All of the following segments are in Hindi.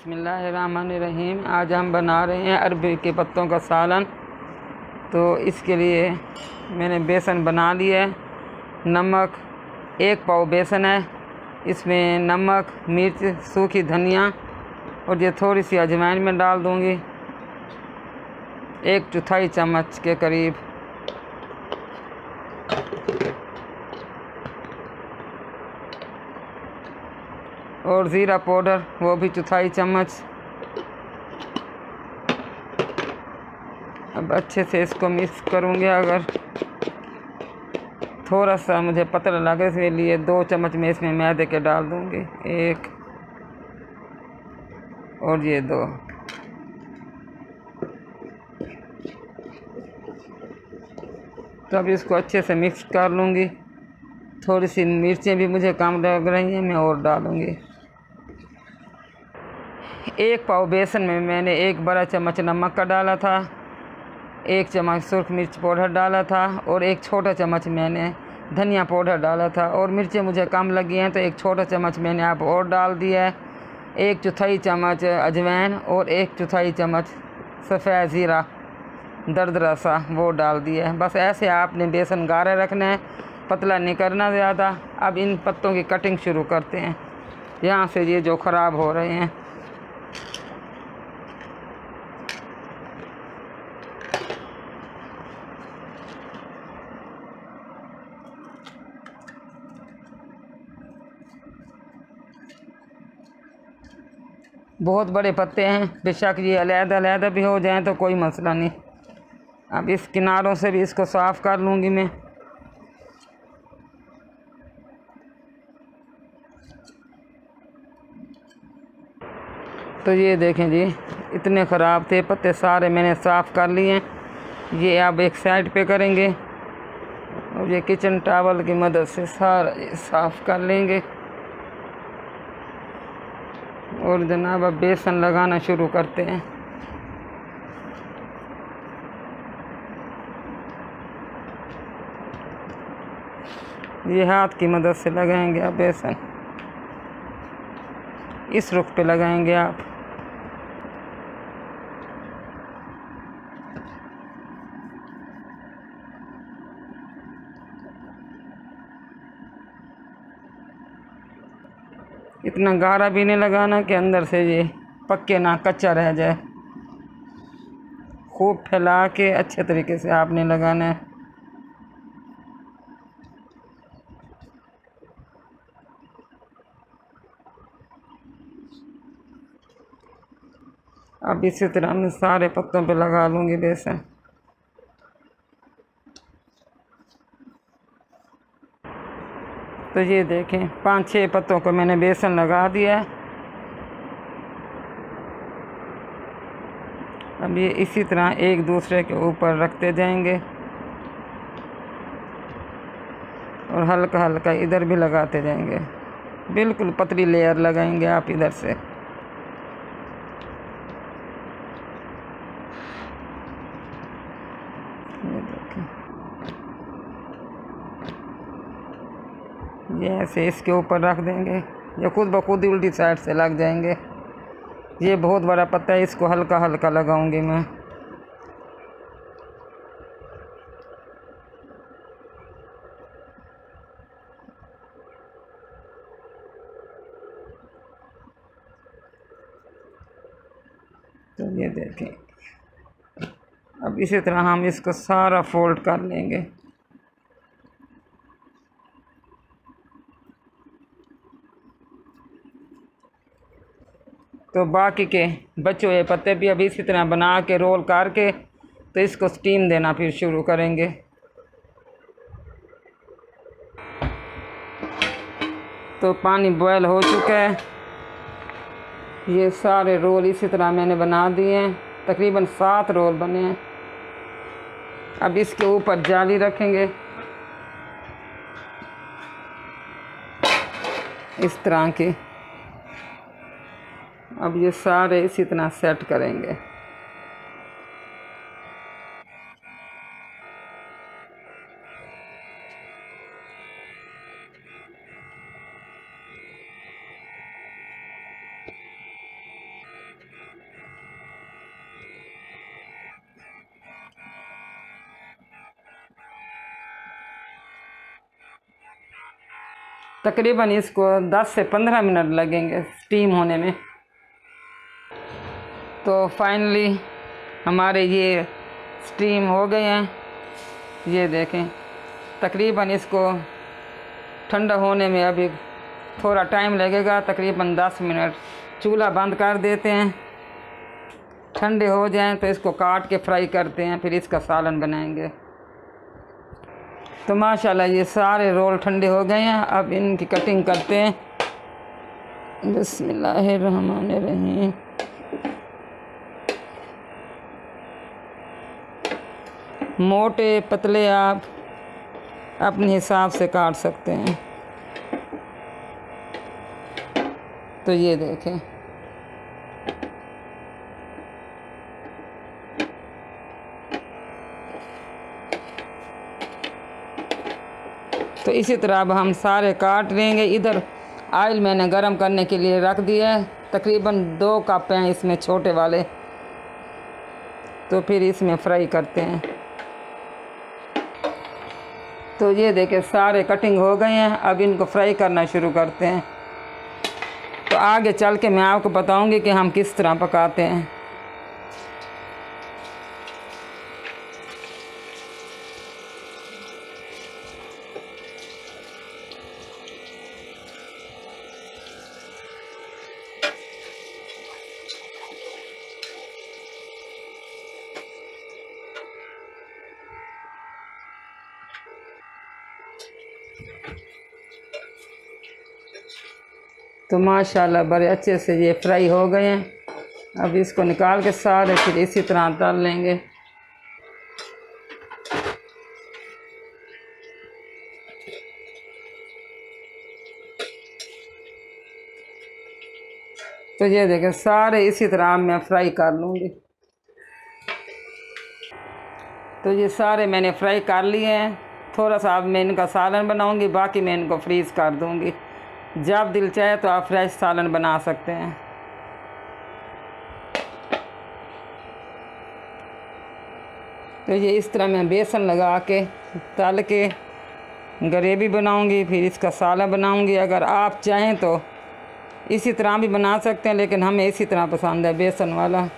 बिस्मिल्लाहिर्रहमानिर्रहीम। आज हम बना रहे हैं अरबी के पत्तों का सालन। तो इसके लिए मैंने बेसन बना लिया है। नमक 1 पाव बेसन है, इसमें नमक, मिर्च, सूखी धनिया और ये थोड़ी सी अजवाइन में डाल दूंगी, 1/4 चम्मच के करीब। और ज़ीरा पाउडर वो भी 1/4 चम्मच। अब अच्छे से इसको मिक्स करूँगी। अगर थोड़ा सा मुझे पतला लगे इसके लिए 2 चम्मच मैं इसमें मैदे के डाल दूँगी, 1 और ये 2। तो अब इसको अच्छे से मिक्स कर लूँगी। थोड़ी सी मिर्चें भी मुझे कम लग रही हैं, मैं और डालूँगी। 1 पाव बेसन में मैंने 1 बड़ा चम्मच नमक का डाला था, 1 चम्मच सुर्ख मिर्च पाउडर डाला था और 1 छोटा चम्मच मैंने धनिया पाउडर डाला था। और मिर्चें मुझे कम लगी हैं तो 1 छोटा चम्मच मैंने आप और डाल दिया है। 1/4 चम्मच अजवाइन और 1/4 चम्मच सफ़ेद ज़ीरा दरदरा सा वो डाल दिया है। बस ऐसे आपने बेसन गाढ़ा रखना है, पतला नहीं करना ज़्यादा। अब इन पत्तों की कटिंग शुरू करते हैं, यहाँ से ये जो ख़राब हो रहे हैं। बहुत बड़े पत्ते हैं, बेशक ये अलग-अलग भी हो जाएं तो कोई मसला नहीं। अब इस किनारों से भी इसको साफ़ कर लूँगी मैं। तो ये देखें जी, इतने ख़राब थे पत्ते, सारे मैंने साफ़ कर लिए हैं। ये अब एक साइड पे करेंगे और ये किचन टॉवल की मदद से सारा साफ़ कर लेंगे। और जनाब अब बेसन लगाना शुरू करते हैं। ये हाथ की मदद से लगाएंगे आप बेसन, इस रुख पे लगाएंगे आप। इतना गाढ़ा भी नहीं लगाना कि अंदर से ये पक्के ना कच्चा रह जाए। खूब फैला के अच्छे तरीके से आपने लगाना है। अब इसी तरह मैं सारे पत्तों पे लगा लूँगी बेसन। तो ये देखें 5-6 पत्तों को मैंने बेसन लगा दिया है। अब ये इसी तरह एक दूसरे के ऊपर रखते जाएंगे और हल्का हल्का इधर भी लगाते जाएंगे। बिल्कुल पतली लेयर लगाएंगे आप इधर से। ये देखें, ये ऐसे इसके ऊपर रख देंगे, ये खुद ब खुद ही उल्टी साइड से लग जाएंगे। ये बहुत बड़ा पत्ता है, इसको हल्का हल्का लगाऊंगी मैं। तो ये देखें, अब इसी तरह हम इसको सारा फोल्ड कर लेंगे। तो बाकी के बचे हुए पत्ते भी अभी इसी तरह बना के रोल करके तो इसको स्टीम देना फिर शुरू करेंगे। तो पानी बॉयल हो चुका है। ये सारे रोल इसी तरह मैंने बना दिए हैं, तकरीबन 7 रोल बने हैं। अब इसके ऊपर जाली रखेंगे इस तरह की। अब ये सारे इसी तरह सेट करेंगे। तकरीबन इसको 10 से 15 मिनट लगेंगे स्टीम होने में। तो फाइनली हमारे ये स्टीम हो गए हैं। ये देखें, तकरीबन इसको ठंडा होने में अभी थोड़ा टाइम लगेगा, तकरीबन 10 मिनट। चूल्हा बंद कर देते हैं, ठंडे हो जाएं तो इसको काट के फ्राई करते हैं, फिर इसका सालन बनाएंगे। तो माशाल्लाह ये सारे रोल ठंडे हो गए हैं। अब इनकी कटिंग करते हैं। बिस्मिल्लाहिर्रहमानिर्रहीम। मोटे पतले आप अपने हिसाब से काट सकते हैं। तो ये देखें, तो इसी तरह अब हम सारे काट लेंगे। इधर ऑयल मैंने गरम करने के लिए रख दिया है, तकरीबन 2 कप हैं इसमें छोटे वाले। तो फिर इसमें फ्राई करते हैं। तो ये देखें सारे कटिंग हो गए हैं। अब इनको फ्राई करना शुरू करते हैं। तो आगे चल के मैं आपको बताऊंगी कि हम किस तरह पकाते हैं। तो माशाल्लाह बड़े अच्छे से ये फ्राई हो गए हैं। अब इसको निकाल के सारे फिर इसी तरह तल लेंगे। तो ये देखें सारे इसी तरह मैं फ्राई कर लूँगी। तो ये सारे मैंने फ्राई कर लिए हैं। थोड़ा सा अब मैं इनका सालन बनाऊँगी, बाकी मैं इनको फ्रीज़ कर दूँगी। जब दिल चाहे तो आप फ्रेश सालन बना सकते हैं। तो ये इस तरह मैं बेसन लगा के तल के ग्रेवी बनाऊंगी, फिर इसका सालन बनाऊंगी। अगर आप चाहें तो इसी तरह भी बना सकते हैं, लेकिन हमें इसी तरह पसंद है, बेसन वाला।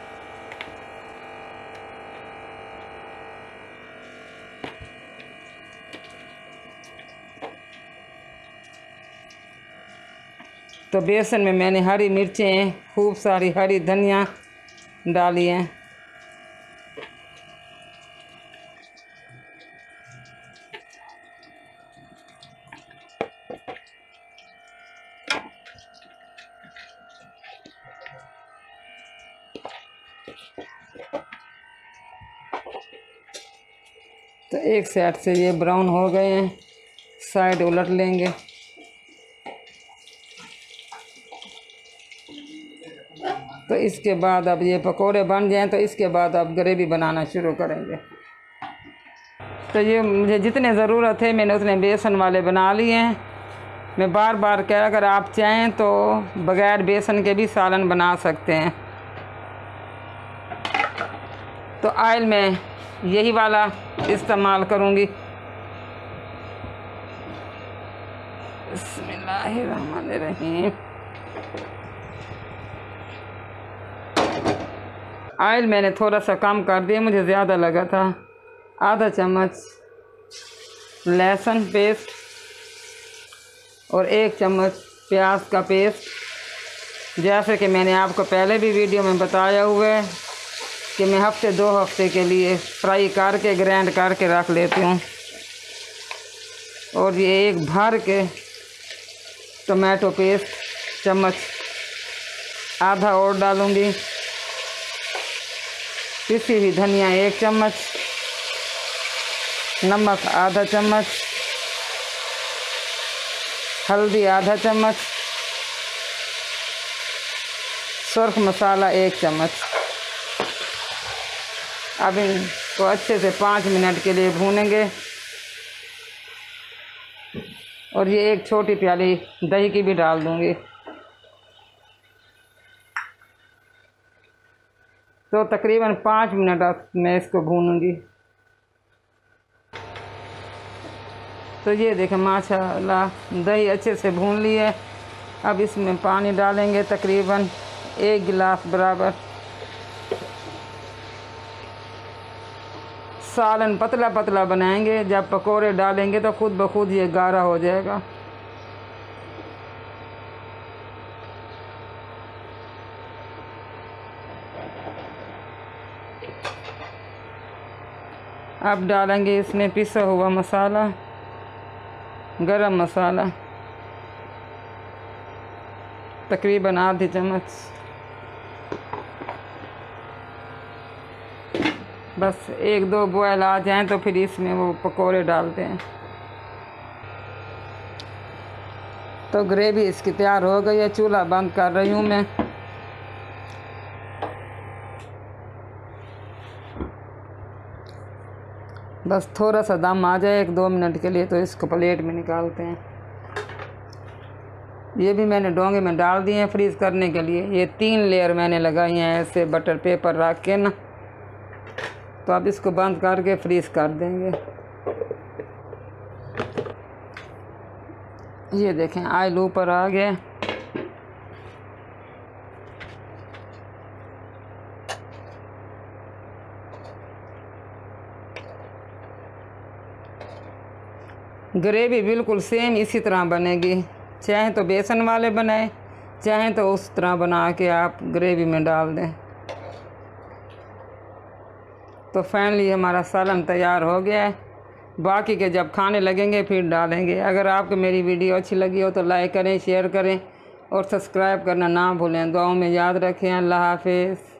तो बेसन में मैंने हरी मिर्चें, खूब सारी हरी धनिया डाली हैं। तो एक साइड से ये ब्राउन हो गए हैं, साइड उलट लेंगे। तो इसके बाद अब ये पकोड़े बन जाएं तो इसके बाद अब ग्रेवी बनाना शुरू करेंगे। तो ये मुझे जितने ज़रूरत है मैंने उतने बेसन वाले बना लिए हैं। मैं बार बार कह, अगर आप चाहें तो बग़ैर बेसन के भी सालन बना सकते हैं। तो ऑयल में यही वाला इस्तेमाल करूँगी। बिस्मिल्लाहिर्रहमानिर्रहीम। ऑयल मैंने थोड़ा सा कम कर दिया, मुझे ज़्यादा लगा था। आधा चम्मच लहसुन पेस्ट और 1 चम्मच प्याज का पेस्ट। जैसे कि मैंने आपको पहले भी वीडियो में बताया हुआ है कि मैं हफ्ते 2 हफ्ते के लिए फ्राई करके ग्राइंड करके रख लेती हूँ। और ये एक भर के टमाटो पेस्ट चम्मच आधा और डालूँगी। पिसी हुई धनिया 1 चम्मच, नमक आधा चम्मच, हल्दी आधा चम्मच, सुर्ख मसाला 1 चम्मच। अब इनको अच्छे से 5 मिनट के लिए भूनेंगे। और ये 1 छोटी प्याली दही की भी डाल दूँगी। तो तकरीबन 5 मिनट मैं इसको भूनूंगी। तो ये देखें माशाल्लाह दही अच्छे से भून ली है। अब इसमें पानी डालेंगे तकरीबन 1 गिलास बराबर। सालन पतला पतला बनाएंगे, जब पकोड़े डालेंगे तो खुद ब खुद ये गाढ़ा हो जाएगा। अब डालेंगे इसमें पिसा हुआ मसाला, गरम मसाला तकरीबन आधी चम्मच। बस 1-2 बॉयल आ जाएं तो फिर इसमें वो पकोड़े डालते हैं। तो ग्रेवी इसकी तैयार हो गई है। चूल्हा बंद कर रही हूँ मैं। बस थोड़ा सा दम आ जाए 1-2 मिनट के लिए तो इसको प्लेट में निकालते हैं। ये भी मैंने डोंगे में डाल दिए हैं फ्रीज़ करने के लिए। ये 3 लेयर मैंने लगाई हैं ऐसे बटर पेपर रख के ना। तो अब इसको बंद करके फ्रीज़ कर देंगे। ये देखें ऑयल ऊपर आ गया। ग्रेवी बिल्कुल सेम इसी तरह बनेगी। चाहे तो बेसन वाले बनाएं, चाहे तो उस तरह बना के आप ग्रेवी में डाल दें। तो फाइनली हमारा सालन तैयार हो गया है। बाकी के जब खाने लगेंगे फिर डालेंगे। अगर आपको मेरी वीडियो अच्छी लगी हो तो लाइक करें, शेयर करें और सब्सक्राइब करना ना भूलें। दुआओं में याद रखें। अल्लाह हाफिज़।